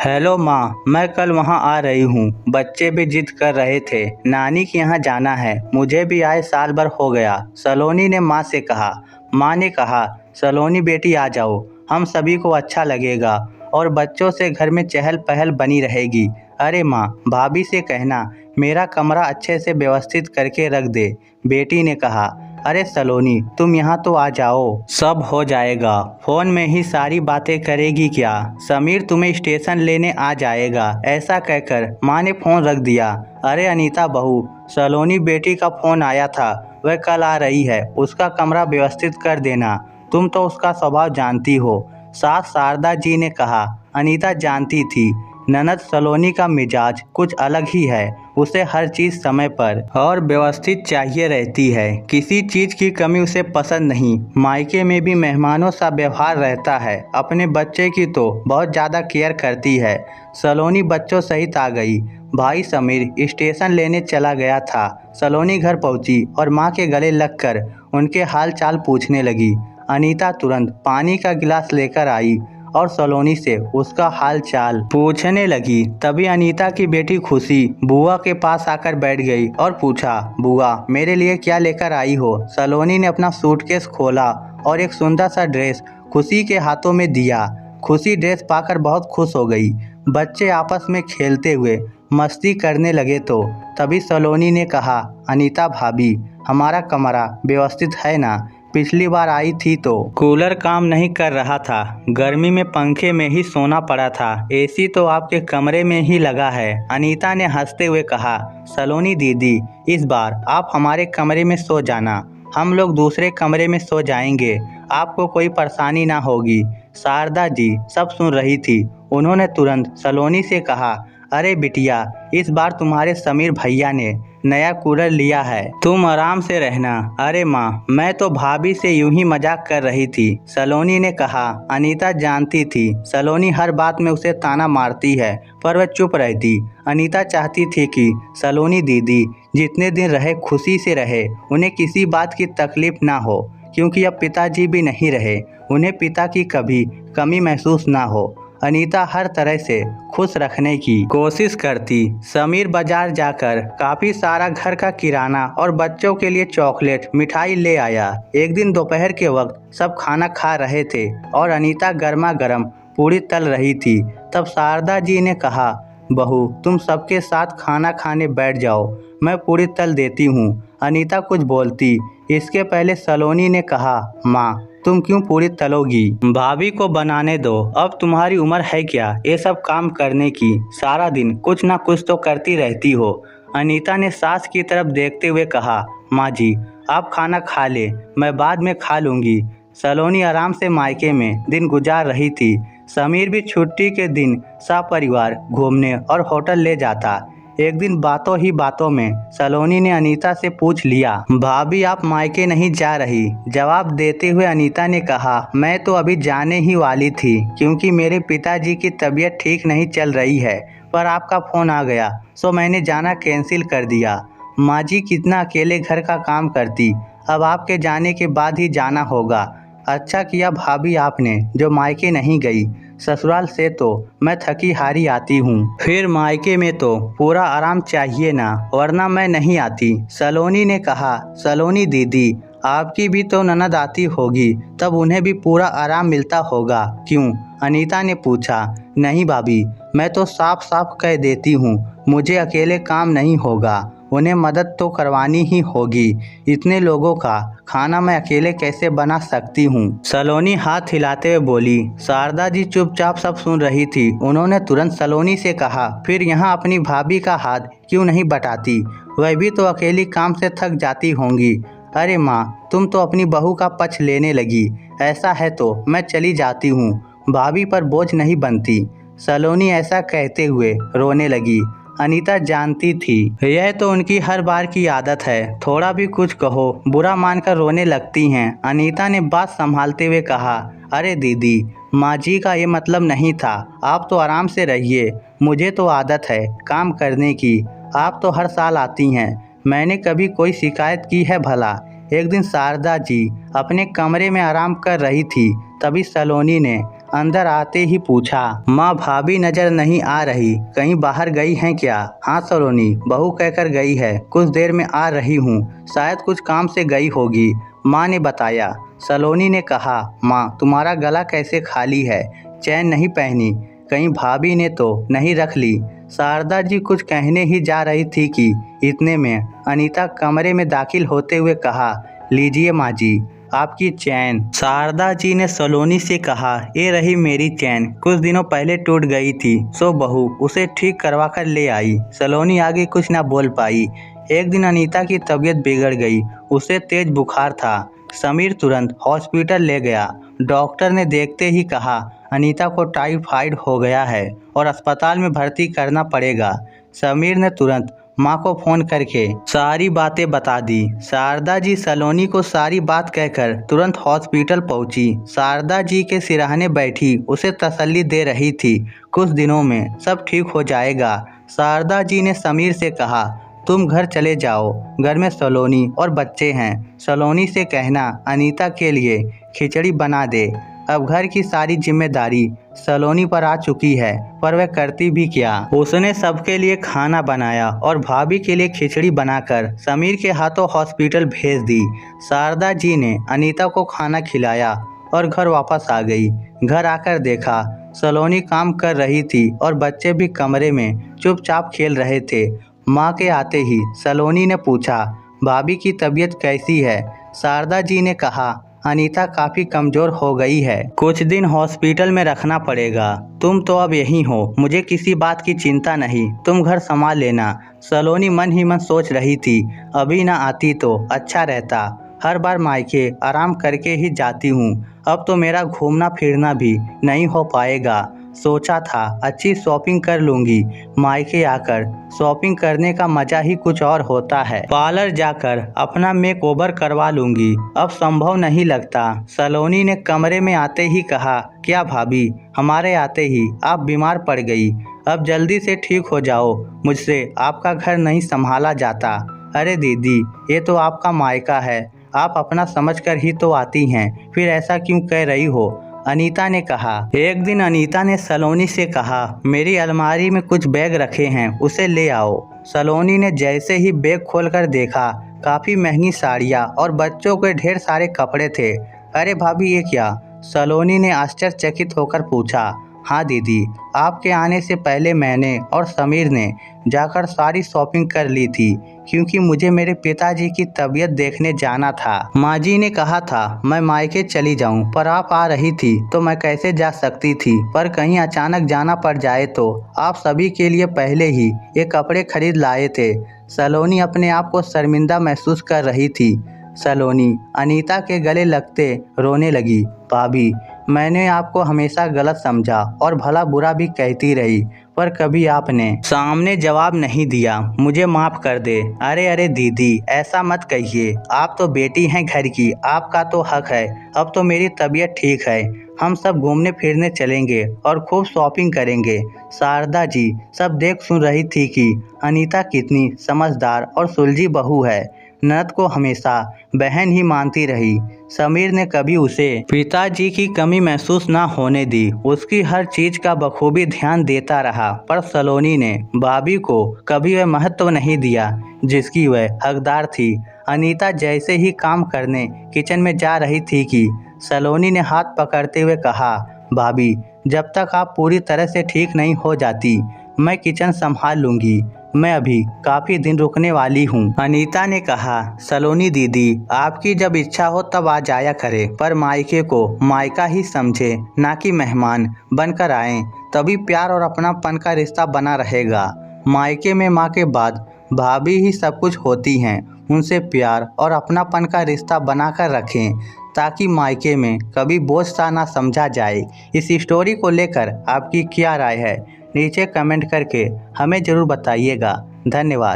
Hello माँ, मैं कल वहाँ आ रही हूँ। बच्चे भी जिद कर रहे थे, नानी के यहाँ जाना है। मुझे भी आए साल भर हो गया। सलोनी ने माँ से कहा। माँ ने कहा, सलोनी बेटी आ जाओ, हम सभी को अच्छा लगेगा और बच्चों से घर में चहल पहल बनी रहेगी। अरे माँ, भाभी से कहना मेरा कमरा अच्छे से व्यवस्थित करके रख दे। बेटी ने कहा, अरे सलोनी, तुम यहाँ तो आ जाओ, सब हो जाएगा। फोन में ही सारी बातें करेगी क्या? समीर तुम्हें स्टेशन लेने आ जाएगा। ऐसा कहकर माँ ने फोन रख दिया। अरे अनीता बहू, सलोनी बेटी का फोन आया था, वह कल आ रही है। उसका कमरा व्यवस्थित कर देना। तुम तो उसका स्वभाव जानती हो। सास शारदा जी ने कहा। अनीता जानती थी, ननद सलोनी का मिजाज कुछ अलग ही है। उसे हर चीज़ समय पर और व्यवस्थित चाहिए रहती है। किसी चीज़ की कमी उसे पसंद नहीं। मायके में भी मेहमानों सा व्यवहार रहता है। अपने बच्चे की तो बहुत ज़्यादा केयर करती है। सलोनी बच्चों सहित आ गई। भाई समीर स्टेशन लेने चला गया था। सलोनी घर पहुंची और माँ के गले लगकर उनके हाल चाल पूछने लगी। अनीता तुरंत पानी का गिलास लेकर आई और सलोनी से उसका हाल चाल पूछने लगी। तभी अनीता की बेटी खुशी बुआ के पास आकर बैठ गई और पूछा, बुआ मेरे लिए क्या लेकर आई हो? सलोनी ने अपना सूटकेस खोला और एक सुंदर सा ड्रेस खुशी के हाथों में दिया। खुशी ड्रेस पाकर बहुत खुश हो गई। बच्चे आपस में खेलते हुए मस्ती करने लगे तो तभी सलोनी ने कहा, अनीता भाभी, हमारा कमरा व्यवस्थित है ना? पिछली बार आई थी तो कूलर काम नहीं कर रहा था। गर्मी में पंखे में ही सोना पड़ा था। एसी तो आपके कमरे में ही लगा है। अनीता ने हंसते हुए कहा, सलोनी दीदी, इस बार आप हमारे कमरे में सो जाना, हम लोग दूसरे कमरे में सो जाएंगे। आपको कोई परेशानी ना होगी। शारदा जी सब सुन रही थी। उन्होंने तुरंत सलोनी से कहा, अरे बिटिया, इस बार तुम्हारे समीर भैया ने नया कूलर लिया है, तुम आराम से रहना। अरे माँ, मैं तो भाभी से यूं ही मजाक कर रही थी, सलोनी ने कहा। अनीता जानती थी सलोनी हर बात में उसे ताना मारती है, पर वह चुप रहती। अनीता चाहती थी कि सलोनी दीदी जितने दिन रहे खुशी से रहे, उन्हें किसी बात की तकलीफ ना हो, क्योंकि अब पिताजी भी नहीं रहे, उन्हें पिता की कभी कमी महसूस ना हो। अनीता हर तरह से खुश रखने की कोशिश करती। समीर बाजार जाकर काफ़ी सारा घर का किराना और बच्चों के लिए चॉकलेट मिठाई ले आया। एक दिन दोपहर के वक्त सब खाना खा रहे थे और अनीता गर्मा गर्म पूड़ी तल रही थी। तब शारदा जी ने कहा, बहू तुम सबके साथ खाना खाने बैठ जाओ, मैं पूड़ी तल देती हूँ। अनीता कुछ बोलती इसके पहले सलोनी ने कहा, माँ तुम क्यों पूरी तलोगी? भाभी को बनाने दो। अब तुम्हारी उम्र है क्या ये सब काम करने की? सारा दिन कुछ ना कुछ तो करती रहती हो। अनीता ने सास की तरफ देखते हुए कहा, माँ जी आप खाना खा ले, मैं बाद में खा लूँगी। सलोनी आराम से मायके में दिन गुजार रही थी। समीर भी छुट्टी के दिन सपरिवार घूमने और होटल ले जाता। एक दिन बातों ही बातों में सलोनी ने अनीता से पूछ लिया, भाभी आप मायके नहीं जा रही? जवाब देते हुए अनीता ने कहा, मैं तो अभी जाने ही वाली थी, क्योंकि मेरे पिताजी की तबीयत ठीक नहीं चल रही है, पर आपका फ़ोन आ गया सो मैंने जाना कैंसिल कर दिया। माँ जी कितना अकेले घर का काम करती, अब आपके जाने के बाद ही जाना होगा। अच्छा किया भाभी आपने जो मायके नहीं गई, ससुराल से तो मैं थकी हारी आती हूँ, फिर मायके में तो पूरा आराम चाहिए ना, वरना मैं नहीं आती। सलोनी ने कहा, सलोनी दीदी आपकी भी तो ननद आती होगी, तब उन्हें भी पूरा आराम मिलता होगा, क्यों? अनीता ने पूछा। नहीं भाभी, मैं तो साफ साफ कह देती हूँ, मुझे अकेले काम नहीं होगा, उन्हें मदद तो करवानी ही होगी। इतने लोगों का खाना मैं अकेले कैसे बना सकती हूँ? सलोनी हाथ हिलाते हुए बोली। शारदा जी चुपचाप सब सुन रही थी। उन्होंने तुरंत सलोनी से कहा, फिर यहाँ अपनी भाभी का हाथ क्यों नहीं बटाती? वह भी तो अकेली काम से थक जाती होंगी। अरे माँ, तुम तो अपनी बहू का पक्ष लेने लगी। ऐसा है तो मैं चली जाती हूँ, भाभी पर बोझ नहीं बनती। सलोनी ऐसा कहते हुए रोने लगी। अनीता जानती थी यह तो उनकी हर बार की आदत है, थोड़ा भी कुछ कहो बुरा मानकर रोने लगती हैं। अनीता ने बात संभालते हुए कहा, अरे दीदी, माँ जी का ये मतलब नहीं था, आप तो आराम से रहिए, मुझे तो आदत है काम करने की, आप तो हर साल आती हैं, मैंने कभी कोई शिकायत की है भला? एक दिन शारदा जी अपने कमरे में आराम कर रही थी, तभी सलोनी ने अंदर आते ही पूछा, माँ भाभी नजर नहीं आ रही, कहीं बाहर गई हैं क्या? हाँ सलोनी, बहू कहकर गई है, कुछ देर में आ रही हूँ, शायद कुछ काम से गई होगी, माँ ने बताया। सलोनी ने कहा, माँ तुम्हारा गला कैसे खाली है, चैन नहीं पहनी, कहीं भाभी ने तो नहीं रख ली? शारदा जी कुछ कहने ही जा रही थी कि इतने में अनीता कमरे में दाखिल होते हुए कहा, लीजिए माँ जी आपकी चैन। शारदा जी ने सलोनी से कहा, ये रही मेरी चैन, कुछ दिनों पहले टूट गई थी, सो बहू उसे ठीक करवा कर ले आई। सलोनी आगे कुछ न बोल पाई। एक दिन अनीता की तबीयत बिगड़ गई, उसे तेज बुखार था। समीर तुरंत हॉस्पिटल ले गया। डॉक्टर ने देखते ही कहा, अनीता को टाइफाइड हो गया है और अस्पताल में भर्ती करना पड़ेगा। समीर ने तुरंत माँ को फ़ोन करके सारी बातें बता दी। शारदा जी सलोनी को सारी बात कहकर तुरंत हॉस्पिटल पहुंची। शारदा जी के सिरहाने बैठी उसे तसल्ली दे रही थी, कुछ दिनों में सब ठीक हो जाएगा। शारदा जी ने समीर से कहा, तुम घर चले जाओ, घर में सलोनी और बच्चे हैं, सलोनी से कहना अनीता के लिए खिचड़ी बना दे। अब घर की सारी जिम्मेदारी सलोनी पर आ चुकी है, पर वह करती भी क्या। उसने सबके लिए खाना बनाया और भाभी के लिए खिचड़ी बनाकर समीर के हाथों हॉस्पिटल भेज दी। शारदा जी ने अनीता को खाना खिलाया और घर वापस आ गई। घर आकर देखा सलोनी काम कर रही थी और बच्चे भी कमरे में चुपचाप खेल रहे थे। माँ के आते ही सलोनी ने पूछा, भाभी की तबीयत कैसी है? शारदा जी ने कहा, अनीता काफ़ी कमज़ोर हो गई है, कुछ दिन हॉस्पिटल में रखना पड़ेगा। तुम तो अब यहीं हो, मुझे किसी बात की चिंता नहीं, तुम घर संभाल लेना। सलोनी मन ही मन सोच रही थी, अभी ना आती तो अच्छा रहता, हर बार मायके आराम करके ही जाती हूँ, अब तो मेरा घूमना फिरना भी नहीं हो पाएगा। सोचा था अच्छी शॉपिंग कर लूँगी, मायके आकर शॉपिंग करने का मज़ा ही कुछ और होता है, पार्लर जाकर अपना मेक ओवर करवा लूँगी, अब संभव नहीं लगता। सलोनी ने कमरे में आते ही कहा, क्या भाभी, हमारे आते ही आप बीमार पड़ गई, अब जल्दी से ठीक हो जाओ, मुझसे आपका घर नहीं संभाला जाता। अरे दीदी, ये तो आपका मायका है, आप अपना समझकर ही तो आती हैं, फिर ऐसा क्यों कह रही हो? अनीता ने कहा। एक दिन अनीता ने सलोनी से कहा, मेरी अलमारी में कुछ बैग रखे हैं, उसे ले आओ। सलोनी ने जैसे ही बैग खोलकर देखा, काफ़ी महंगी साड़ियाँ और बच्चों के ढेर सारे कपड़े थे। अरे भाभी, ये क्या? सलोनी ने आश्चर्यचकित होकर पूछा। हाँ दीदी, आपके आने से पहले मैंने और समीर ने जाकर सारी शॉपिंग कर ली थी, क्योंकि मुझे मेरे पिताजी की तबीयत देखने जाना था। माँ जी ने कहा था मैं मायके चली जाऊं, पर आप आ रही थी तो मैं कैसे जा सकती थी, पर कहीं अचानक जाना पड़ जाए तो। आप सभी के लिए पहले ही ये कपड़े खरीद लाए थे। सलोनी अपने आप को शर्मिंदा महसूस कर रही थी। सलोनी अनीता के गले लगते रोने लगी। भाभी, मैंने आपको हमेशा गलत समझा और भला बुरा भी कहती रही, पर कभी आपने सामने जवाब नहीं दिया, मुझे माफ़ कर दे। अरे अरे दीदी, ऐसा मत कहिए, आप तो बेटी हैं घर की, आपका तो हक है। अब तो मेरी तबीयत ठीक है, हम सब घूमने फिरने चलेंगे और खूब शॉपिंग करेंगे। शारदा जी सब देख सुन रही थी कि अनीता कितनी समझदार और सुलझी बहू है। ननद को हमेशा बहन ही मानती रही। समीर ने कभी उसे पिताजी की कमी महसूस ना होने दी, उसकी हर चीज का बखूबी ध्यान देता रहा, पर सलोनी ने भाभी को कभी वह महत्व नहीं दिया जिसकी वह हकदार थी। अनीता जैसे ही काम करने किचन में जा रही थी कि सलोनी ने हाथ पकड़ते हुए कहा, भाभी, जब तक आप पूरी तरह से ठीक नहीं हो जाती, मैं किचन संभाल लूँगी, मैं अभी काफ़ी दिन रुकने वाली हूँ। अनीता ने कहा, सलोनी दीदी, आपकी जब इच्छा हो तब आ जाया करे, पर मायके को मायका ही समझे, ना कि मेहमान बनकर आएं, तभी प्यार और अपनापन का रिश्ता बना रहेगा। मायके में माँ के बाद भाभी ही सब कुछ होती हैं, उनसे प्यार और अपनापन का रिश्ता बनाकर रखें, ताकि मायके में कभी बोझ सा ना समझा जाए। इस स्टोरी को लेकर आपकी क्या राय है, नीचे कमेंट करके हमें ज़रूर बताइएगा। धन्यवाद।